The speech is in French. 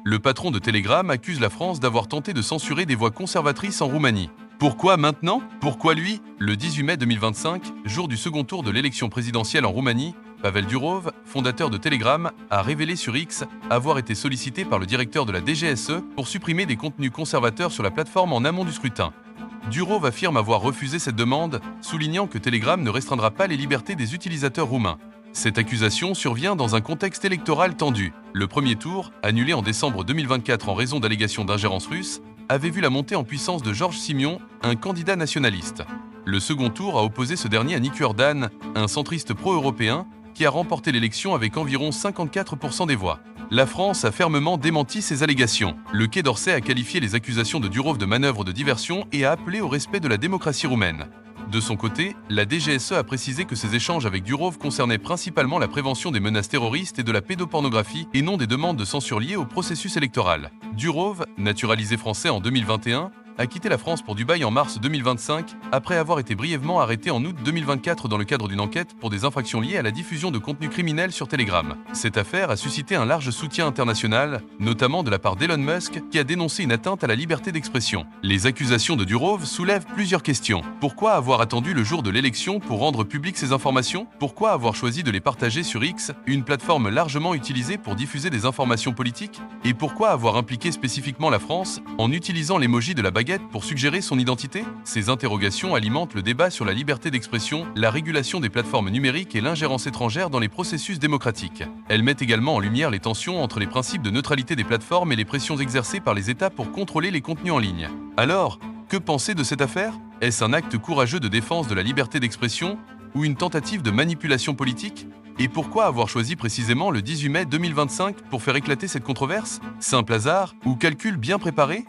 Le patron de Telegram accuse la France d'avoir tenté de censurer des voix conservatrices en Roumanie. Pourquoi maintenant? Pourquoi lui? Le 18 mai 2025, jour du second tour de l'élection présidentielle en Roumanie, Pavel Durov, fondateur de Telegram, a révélé sur X avoir été sollicité par le directeur de la DGSE pour supprimer des contenus conservateurs sur la plateforme en amont du scrutin. Durov affirme avoir refusé cette demande, soulignant que Telegram ne restreindra pas les libertés des utilisateurs roumains. Cette accusation survient dans un contexte électoral tendu. Le premier tour, annulé en décembre 2024 en raison d'allégations d'ingérence russe, avait vu la montée en puissance de Georges Simion, un candidat nationaliste. Le second tour a opposé ce dernier à Nick Urdan, un centriste pro-européen, qui a remporté l'élection avec environ 54% des voix. La France a fermement démenti ces allégations. Le Quai d'Orsay a qualifié les accusations de Durov de manœuvre de diversion et a appelé au respect de la démocratie roumaine. De son côté, la DGSE a précisé que ces échanges avec Durov concernaient principalement la prévention des menaces terroristes et de la pédopornographie et non des demandes de censure liées au processus électoral. Durov, naturalisé français en 2021, a quitté la France pour Dubaï en mars 2025, après avoir été brièvement arrêté en août 2024 dans le cadre d'une enquête pour des infractions liées à la diffusion de contenu criminel sur Telegram. Cette affaire a suscité un large soutien international, notamment de la part d'Elon Musk, qui a dénoncé une atteinte à la liberté d'expression. Les accusations de Durov soulèvent plusieurs questions. Pourquoi avoir attendu le jour de l'élection pour rendre publiques ces informations? Pourquoi avoir choisi de les partager sur X, une plateforme largement utilisée pour diffuser des informations politiques? Et pourquoi avoir impliqué spécifiquement la France en utilisant l'emoji de la baguette pour suggérer son identité? Ces interrogations alimentent le débat sur la liberté d'expression, la régulation des plateformes numériques et l'ingérence étrangère dans les processus démocratiques. Elles mettent également en lumière les tensions entre les principes de neutralité des plateformes et les pressions exercées par les États pour contrôler les contenus en ligne. Alors, que penser de cette affaire? Est-ce un acte courageux de défense de la liberté d'expression ou une tentative de manipulation politique? Et pourquoi avoir choisi précisément le 18 mai 2025 pour faire éclater cette controverse? Simple hasard ou calcul bien préparé?